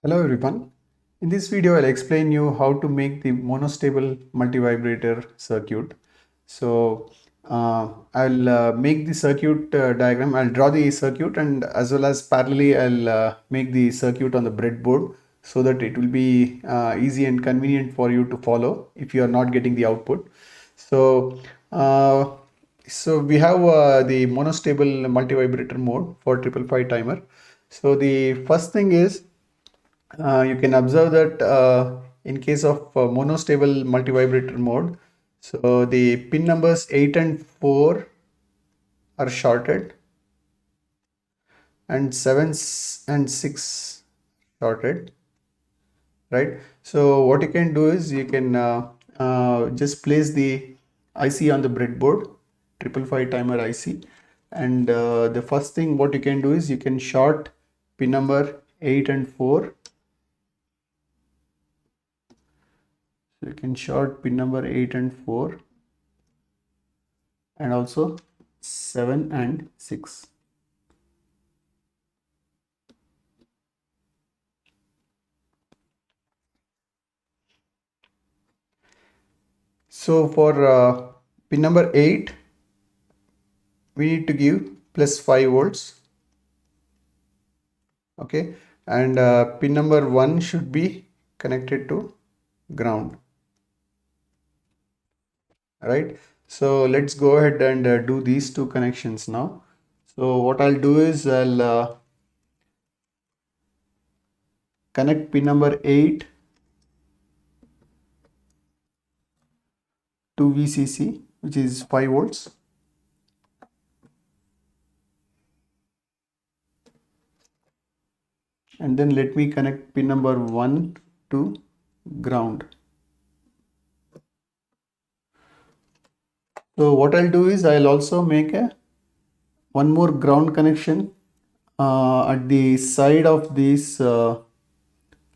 Hello everyone. In this video, I'll explain you how to make the monostable multivibrator circuit. So I'll make the circuit diagram. I'll draw the circuit and as well as parallelly I'll make the circuit on the breadboard so that it will be easy and convenient for you to follow if you are not getting the output. So uh, so we have the monostable multivibrator mode for 555 timer. So the first thing is you can observe that in case of monostable multivibrator mode, so the pin numbers 8 and 4 are shorted and 7 and 6 shorted, right? So what you can do is you can just place the IC on the breadboard, 555 timer IC, and the first thing what you can do is you can short pin number 8 and 4. So you can short pin number 8 and 4 and also 7 and 6. So for pin number 8, we need to give plus 5 volts. Okay, and pin number 1 should be connected to ground. Right, so let's go ahead and do these two connections now. So what I'll do is I'll connect pin number 8 to VCC, which is 5 volts. And then let me connect pin number 1 to ground. So what I'll do is I'll also make one more ground connection at the side of these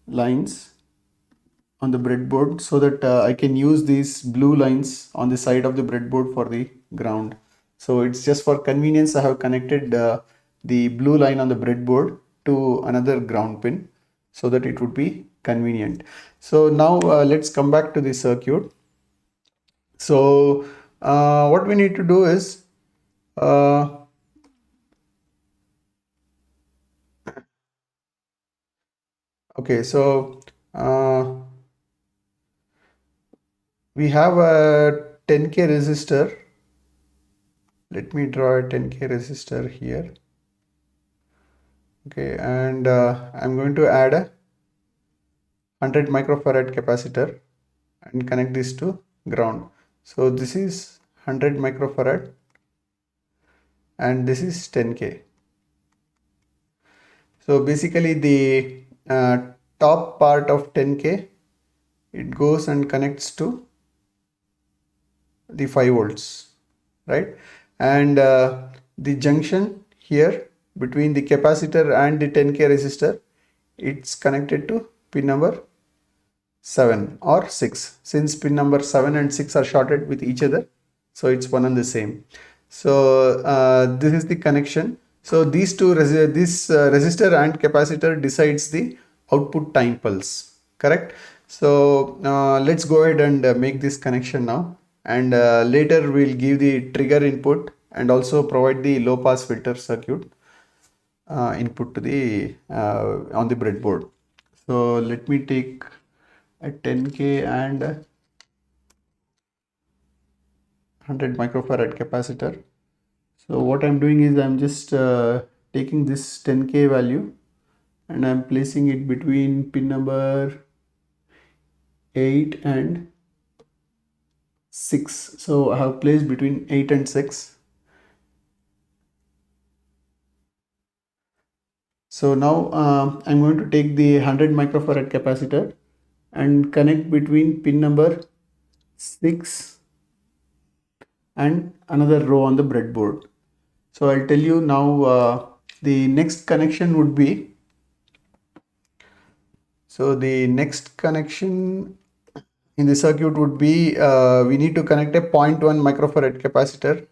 lines on the breadboard so that I can use these blue lines on the side of the breadboard for the ground. So it's just for convenience I have connected the blue line on the breadboard to another ground pin so that it would be convenient. So now let's come back to the circuit. So what we need to do is okay, so we have a 10K resistor. Let me draw a 10K resistor here. Okay, and I'm going to add a 100 microfarad capacitor and connect this to ground. So this is 100 microfarad and this is 10K. So basically the top part of 10K, it goes and connects to the 5 volts, right? And the junction here between the capacitor and the 10K resistor, it's connected to pin number 7 or 6, since pin number 7 and 6 are shorted with each other, so it's one and the same. So this is the connection. So these two resistor and capacitor decides the output time pulse, correct? So let's go ahead and make this connection now, and later we'll give the trigger input and also provide the low pass filter circuit input to the on the breadboard. So let me take a 10K and 100 microfarad capacitor. So what I'm doing is I'm just taking this 10K value and I'm placing it between pin number 8 and 6. So I have placed between 8 and 6. So now I'm going to take the 100 microfarad capacitor and connect between pin number 6 and another row on the breadboard. So I'll tell you now the next connection would be, so the next connection in the circuit would be we need to connect a 0.1 microfarad capacitor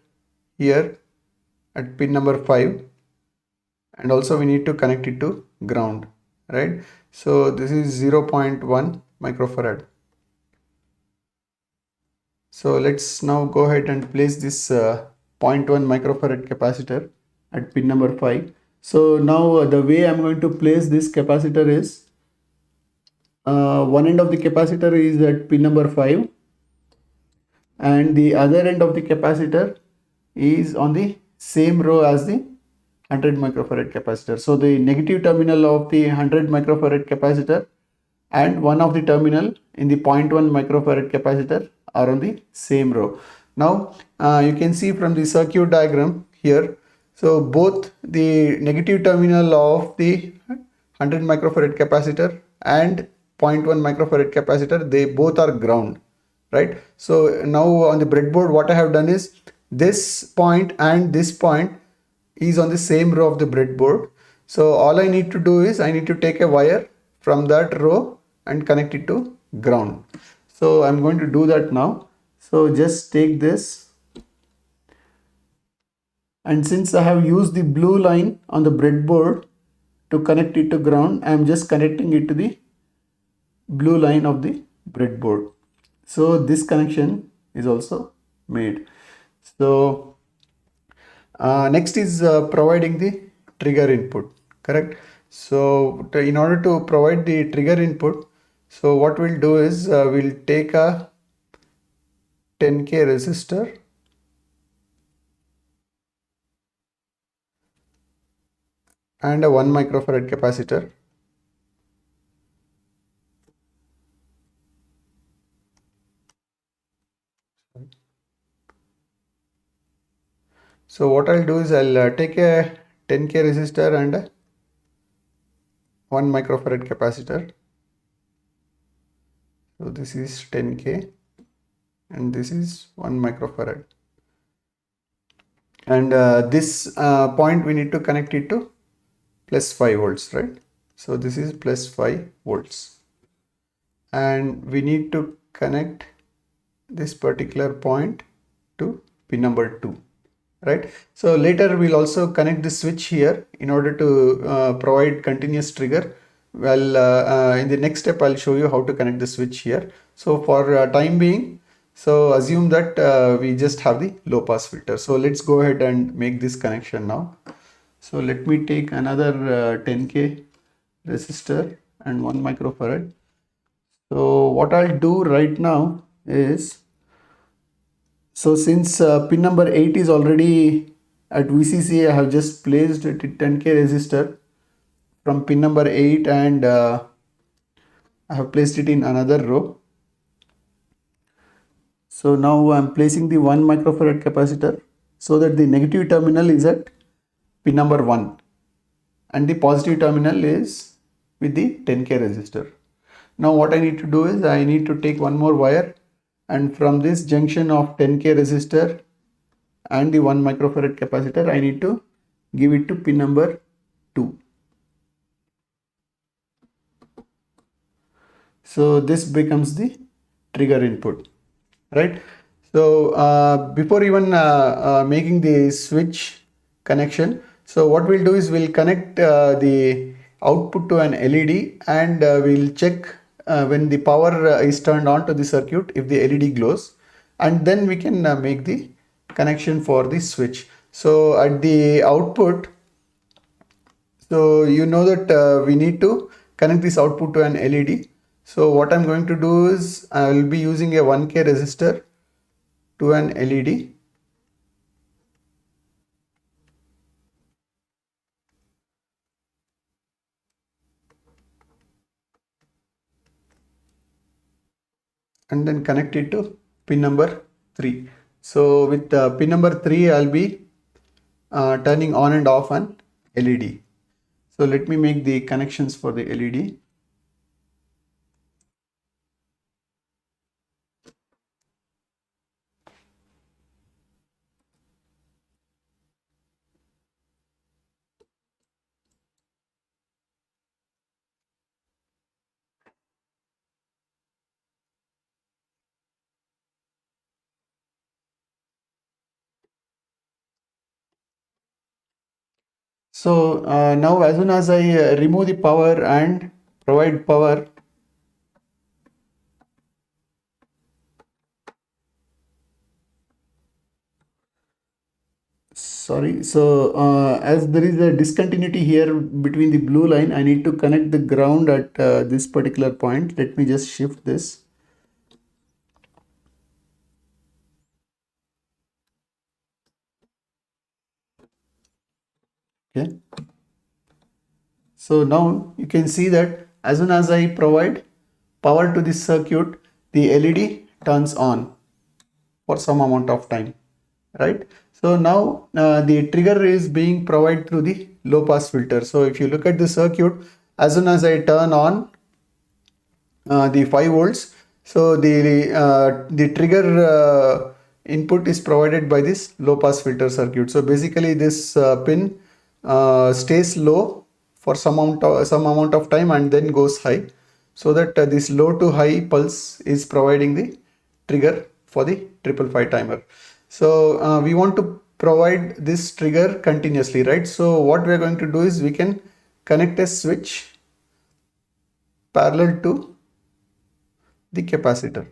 here at pin number 5, and also we need to connect it to ground. right? So this is 0.1 microfarad. So let's now go ahead and place this zero point 0.1 microfarad capacitor at pin number 5. So now the way I'm going to place this capacitor is one end of the capacitor is at pin number 5 and the other end of the capacitor is on the same row as the 100 microfarad capacitor. So the negative terminal of the 100 microfarad capacitor and one of the terminal in the zero point 0.1 microfarad capacitor are on the same row. Now you can see from the circuit diagram here, so both the negative terminal of the 100 microfarad capacitor and zero point 0.1 microfarad capacitor, they both are ground, right? So now on the breadboard what I have done is this point and this point is on the same row of the breadboard. So all I need to do is I need to take a wire from that row and connect it to ground. So I'm going to do that now. So just take this, and since I have used the blue line on the breadboard to connect it to ground, I am just connecting it to the blue line of the breadboard. So this connection is also made. So next is providing the trigger input, correct? So in order to provide the trigger input, so what we'll do is we'll take a 10K resistor and a 1 microfarad capacitor. So what I'll do is I'll take a 10K resistor and a 1 microfarad capacitor. So this is 10K and this is 1 microfarad. And this point we need to connect it to plus 5 volts, right? So this is plus 5 volts. And we need to connect this particular point to pin number 2, right? So later we'll also connect the switch here in order to provide continuous trigger. Well, in the next step I'll show you how to connect the switch here. So for time being, so assume that we just have the low pass filter. So let's go ahead and make this connection now. So let me take another 10K resistor and 1 microfarad. So what I'll do right now is, so since pin number 8 is already at VCC, I have just placed a 10K resistor from pin number 8 and I have placed it in another row. So now I am placing the 1 microfarad capacitor so that the negative terminal is at pin number 1 and the positive terminal is with the 10K resistor. Now what I need to do is I need to take one more wire, and from this junction of 10K resistor and the 1 microfarad capacitor I need to give it to pin number 2. So this becomes the trigger input, right? So before even making the switch connection, so what we'll do is we'll connect the output to an LED and we'll check when the power is turned on to the circuit if the LED glows, and then we can make the connection for the switch. So at the output, so you know that we need to connect this output to an LED. So what I'm going to do is I will be using a 1K resistor to an LED. And then connect it to pin number 3. So with pin number 3 I'll be turning on and off an LED. So let me make the connections for the LED. So now as soon as I remove the power and provide power, sorry, so as there is a discontinuity here between the blue line, I need to connect the ground at this particular point. Let me just shift this. Okay. So now you can see that as soon as I provide power to this circuit, the LED turns on for some amount of time, right? So now the trigger is being provided through the low pass filter. So if you look at the circuit, as soon as I turn on the 5 volts, so the trigger input is provided by this low pass filter circuit. So basically this pin stays low for some amount of time and then goes high, so that this low to high pulse is providing the trigger for the 555 timer. So we want to provide this trigger continuously, right? So what we are going to do is we can connect a switch parallel to the capacitor.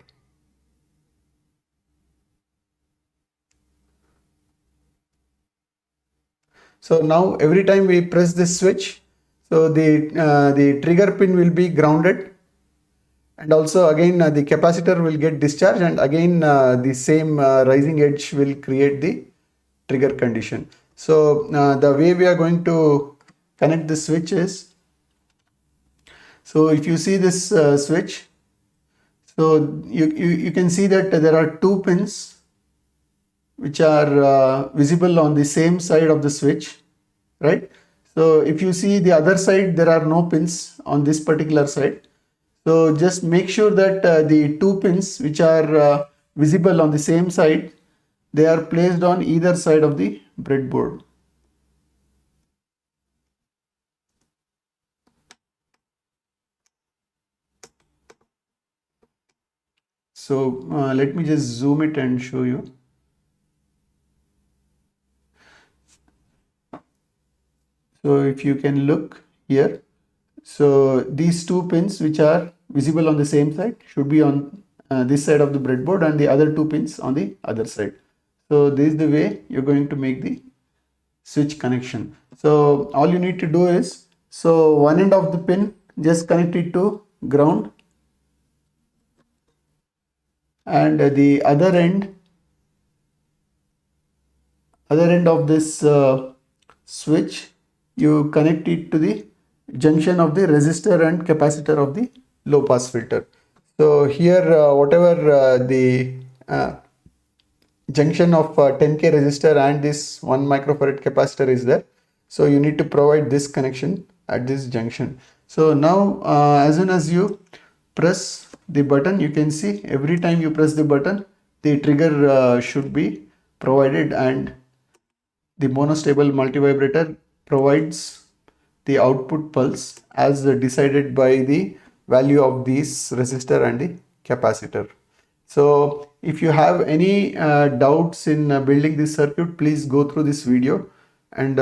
So now every time we press this switch, so the trigger pin will be grounded, and also again the capacitor will get discharged, and again the same rising edge will create the trigger condition. So the way we are going to connect the switch is, so if you see this switch, so you can see that there are two pins which are visible on the same side of the switch, right? So if you see the other side, there are no pins on this particular side. So just make sure that the two pins which are visible on the same side, they are placed on either side of the breadboard. So let me just zoom it and show you. So if you can look here, so these two pins which are visible on the same side should be on this side of the breadboard, and the other two pins on the other side. So this is the way you're going to make the switch connection. So all you need to do is, so one end of the pin, just connect it to ground, and the other end of this switch, you connect it to the junction of the resistor and capacitor of the low pass filter. So here whatever the junction of 10k resistor and this 1 microfarad capacitor is there, so you need to provide this connection at this junction. So now as soon as you press the button, you can see every time you press the button, the trigger should be provided, and the monostable multivibrator provides the output pulse as decided by the value of these resistor and the capacitor. So if you have any doubts in building this circuit, please go through this video, and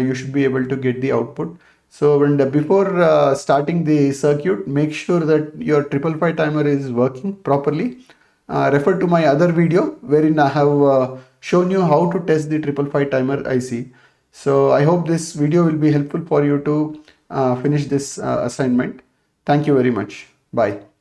you should be able to get the output. So when before starting the circuit, make sure that your 555 timer is working properly. Refer to my other video wherein I have shown you how to test the 555 timer IC. So I hope this video will be helpful for you to finish this assignment. Thank you very much. Bye.